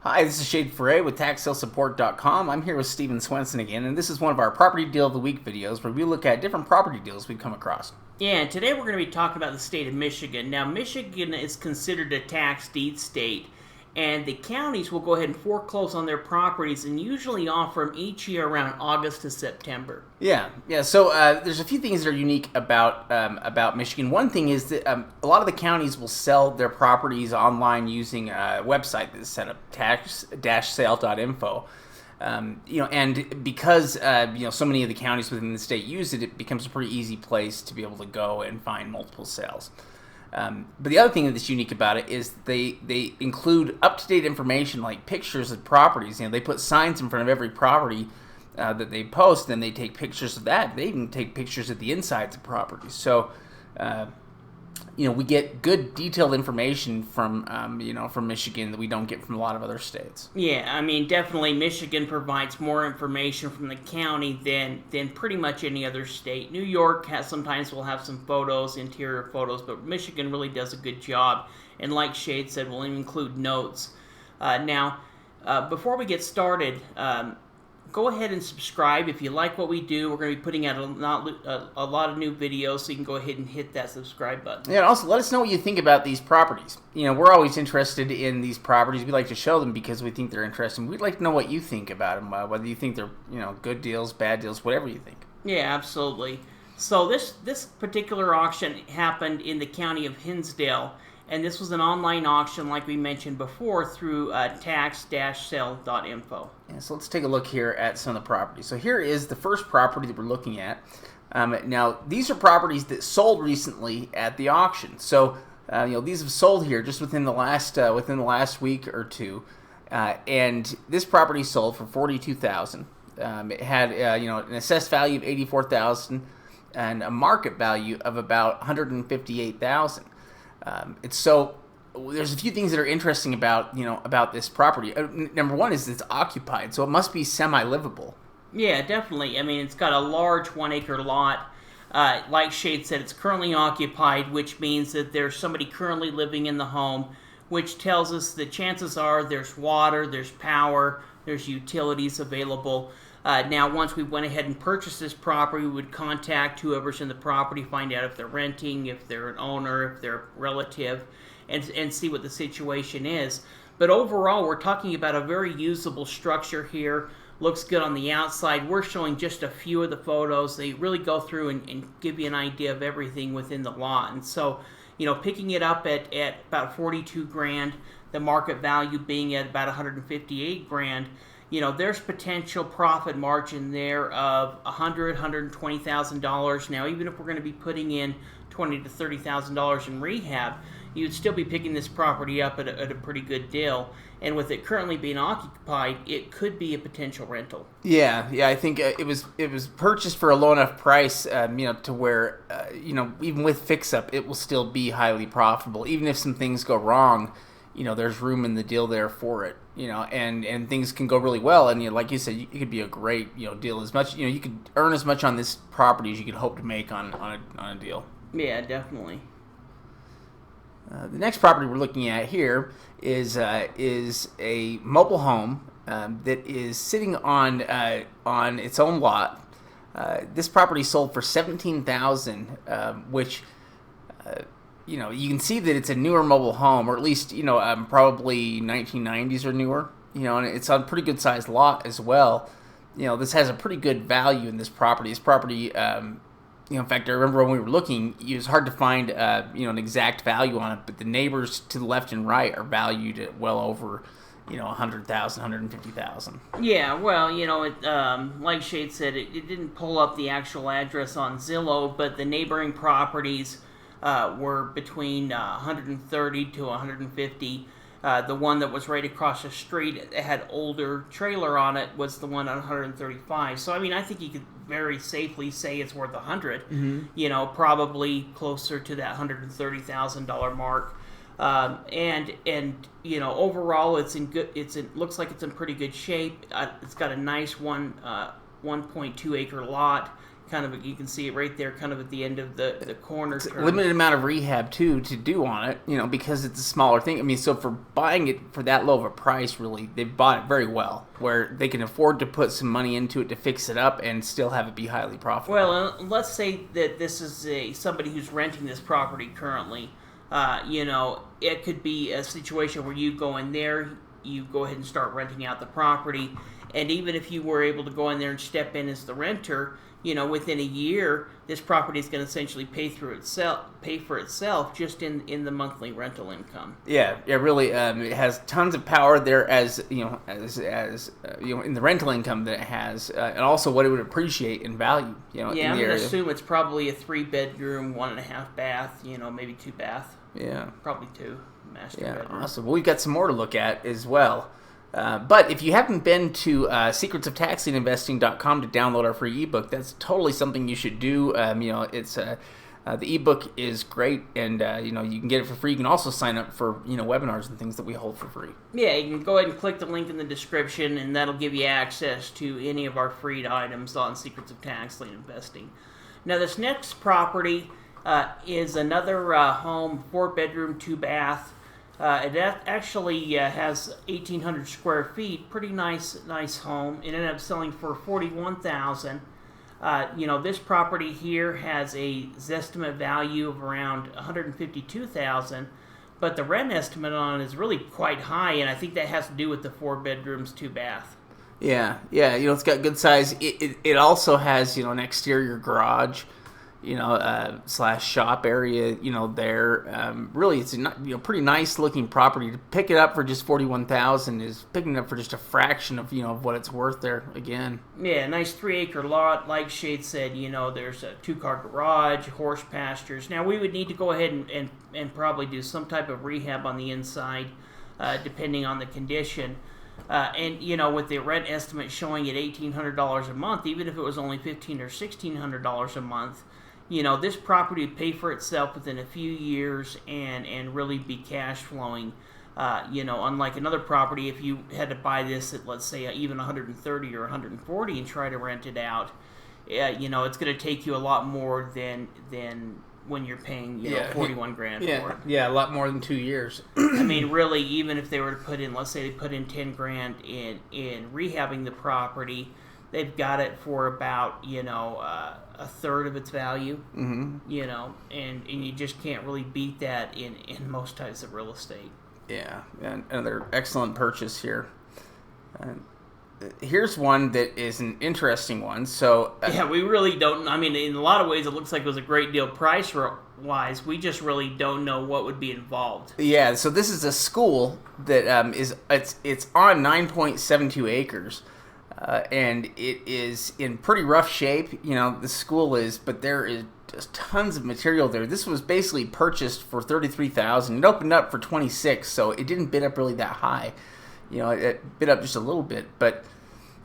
Hi, this is Shade Foray with TaxSaleSupport.com. I'm here with Steven Swenson again, and this is one of our Property Deal of the Week videos where we look at different property deals we've come across. Yeah, and today we're going to be talking about the state of Michigan. Now, Michigan is considered a tax deed state, and the counties will go ahead and foreclose on their properties and usually offer them each year around August to September. Yeah. So there's a few things that are unique about Michigan. One thing is that a lot of the counties will sell their properties online using a website that's set up, tax-sale.info. And because so many of the counties within the state use it, it becomes a pretty easy place to be able to go and find multiple sales. But the other thing that's unique about it is they include up-to-date information like pictures of properties. They put signs in front of every property that they post, and they take pictures of that. They even take pictures of the insides of properties. So, we get good detailed information from Michigan that we don't get from a lot of other states. Yeah, I mean, definitely Michigan provides more information from the county than pretty much any other state. New York sometimes will have some photos, interior photos, but Michigan really does a good job. And like Shade said, we'll include notes. Now, before we get started, go ahead and subscribe if you like what we do. We're going to be putting out a lot of new videos, so you can go ahead and hit that subscribe button. Yeah, and also let us know what you think about these properties. We're always interested in these properties. We like to show them because we think they're interesting. We'd like to know what you think about them, whether you think they're good deals, bad deals, whatever you think. Yeah, absolutely. So this particular auction happened in the county of Hillsdale, and this was an online auction, like we mentioned before, through tax-sale.info. Yeah, so let's take a look here at some of the properties. So here is the first property that we're looking at. Now, these are properties that sold recently at the auction. So, these have sold here just within the last week or two, and this property sold for $42,000. It had an assessed value of $84,000 and a market value of about $158,000. There's a few things that are interesting about this property. Number one is it's occupied, so it must be semi-livable. Yeah, definitely. I mean, it's got a large 1 acre lot. Like Shade said, it's currently occupied, which means that there's somebody currently living in the home, which tells us that chances are there's water, there's power, there's utilities available. Now, once we went ahead and purchased this property, we would contact whoever's in the property, find out if they're renting, if they're an owner, if they're a relative, and see what the situation is. But overall, we're talking about a very usable structure here. Looks good on the outside. We're showing just a few of the photos. They really go through and give you an idea of everything within the lot. And so, picking it up at about $42,000, the market value being at about $158,000. There's potential profit margin there of $120,000. Now, even if we're going to be putting in $20,000 to $30,000 in rehab, you'd still be picking this property up at a pretty good deal. And with it currently being occupied, it could be a potential rental. Yeah. I think it was purchased for a low enough price, to where even with fix-up, it will still be highly profitable. Even if some things go wrong, there's room in the deal there for it. And things can go really well. And like you said, it could be a great deal. As much you could earn as much on this property as you could hope to make on a deal. Yeah, definitely. The next property we're looking at here is a mobile home that is sitting on its own lot. This property sold for $17,000, which you can see that it's a newer mobile home, or at least probably 1990s or newer. And it's on a pretty good sized lot as well. This has a pretty good value in this property. This property. In fact, I remember when we were looking, it was hard to find, an exact value on it, but the neighbors to the left and right are valued at well over, $100,000, $150,000. Yeah, well, like Shade said, it didn't pull up the actual address on Zillow, but the neighboring properties were between 130 to 150. The one that was right across the street that had older trailer on it was the one on 135. So, I think you could very safely say it's worth $100. Mm-hmm. Probably closer to that $130,000 mark. And overall, it looks like it's in pretty good shape. It's got a nice 1.2 acre lot. kind of, you can see it right there, kind of at the end of the corner. Limited amount of rehab too to do on it, because it's a smaller thing. I mean, so for buying it for that low of a price, really, they've bought it very well, where they can afford to put some money into it to fix it up and still have it be highly profitable. Well, let's say that this is somebody who's renting this property currently. It could be a situation where you go in there, you go ahead and start renting out the property, and even if you were able to go in there and step in as the renter, within a year, this property is going to essentially pay for itself just in the monthly rental income. Yeah, really, it has tons of power there, as in the rental income that it has, and also what it would appreciate in value. Yeah, I'm going to assume it's probably a 3-bedroom, 1.5 bath, maybe 2 bath. Yeah, probably 2 master bedroom. Awesome. Well, we've got some more to look at as well. But if you haven't been to secretsoftaxlinginvesting.com to download our free ebook, that's totally something you should do. It's the ebook is great, and you can get it for free. You can also sign up for webinars and things that we hold for free. Yeah, you can go ahead and click the link in the description, and that'll give you access to any of our free items on Secrets of Tax Lien Investing. Now, this next property is another home, 4-bedroom, 2-bath. It actually has 1,800 square feet. Pretty nice home. It ended up selling for $41,000. This property here has a Zestimate value of around $152,000, but the rent estimate on it is really quite high, and I think that has to do with the 4 bedrooms, 2 bath. Yeah. It's got good size. It also has an exterior garage. / shop area, there. Really, it's a pretty nice looking property. To pick it up for just $41,000 is picking it up for just a fraction of of what it's worth there again. Yeah, nice 3-acre lot. Like Shade said, there's a 2-car garage, horse pastures. Now we would need to go ahead and probably do some type of rehab on the inside, depending on the condition. And with the rent estimate showing at $1,800 a month, even if it was only $1,500 or $1,600 a month. This property would pay for itself within a few years and really be cash flowing. Unlike another property, if you had to buy this at, let's say, even $130 or $140 and try to rent it out, it's going to take you a lot more than when you're paying $41,000 for it. Yeah, a lot more than 2 years. I mean, really, even if they were to put in, let's say they put in $10,000 in rehabbing the property, they've got it for about a third of its value. Mm-hmm. And you just can't really beat that in most types of real estate. Yeah, and another excellent purchase here. Here's one that is an interesting one. So we really don't. I mean, in a lot of ways, it looks like it was a great deal price-wise. We just really don't know what would be involved. Yeah, so this is a school that it's on 9.72 acres. And it is in pretty rough shape. The school is, but there is just tons of material there. This was basically purchased for $33,000. It opened up for $26,000, so it didn't bid up really that high. It bid up just a little bit, but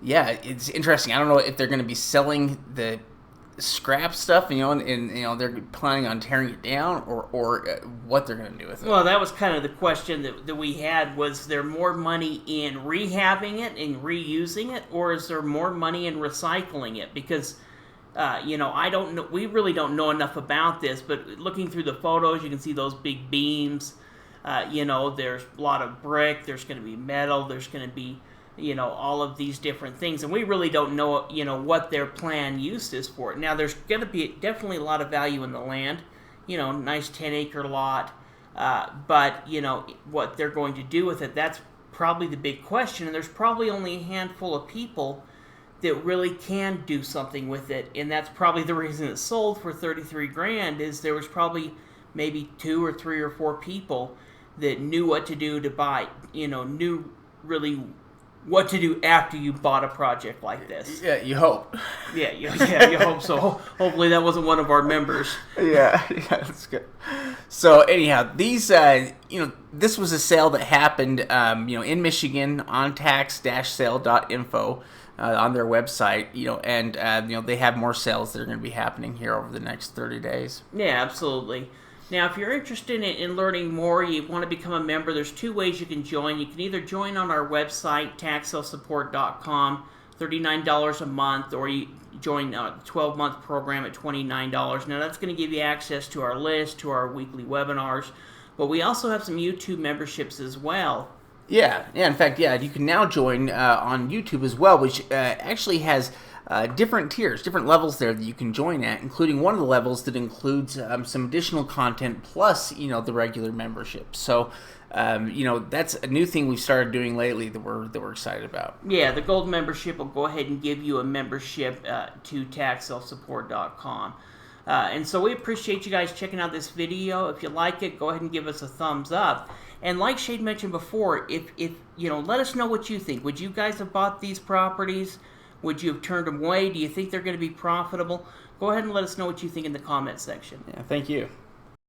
yeah, it's interesting. I don't know if they're going to be selling the scrap stuff, and they're planning on tearing it down, or what they're going to do with it. Well, that was kind of the question that we had. Was there more money in rehabbing it and reusing it, or is there more money in recycling it? Because I don't know. We really don't know enough about this, but looking through the photos, you can see those big beams. There's a lot of brick. There's going to be metal. There's going to be all of these different things, and we really don't know, what their plan use is for it. Now, there's going to be definitely a lot of value in the land, nice 10-acre lot, but, what they're going to do with it, that's probably the big question, and there's probably only a handful of people that really can do something with it, and that's probably the reason it sold for $33,000, is there was probably maybe 2 or 3 or 4 people that knew what to do to buy, knew really what to do after you bought a project like this. Yeah, you hope. Yeah, you hope so. Hopefully that wasn't one of our members. Yeah, that's good. So anyhow, these, this was a sale that happened, in Michigan on tax-sale.info on their website, and they have more sales that are going to be happening here over the next 30 days. Yeah, absolutely. Now, if you're interested in learning more, you want to become a member, there's 2 ways you can join. You can either join on our website, taxsalesupport.com, $39 a month, or you join the 12-month program at $29. Now, that's going to give you access to our list, to our weekly webinars, but we also have some YouTube memberships as well. Yeah. In fact, you can now join on YouTube as well, which actually has different tiers, different levels there that you can join at, including one of the levels that includes some additional content plus, the regular membership. So, that's a new thing we've started doing lately that we're excited about. Yeah, the gold membership will go ahead and give you a membership to taxselfsupport.com. And so we appreciate you guys checking out this video. If you like it, go ahead and give us a thumbs up. And like Shade mentioned before, if let us know what you think. Would you guys have bought these properties? Would you have turned them away? Do you think they're going to be profitable? Go ahead and let us know what you think in the comment section. Yeah, thank you.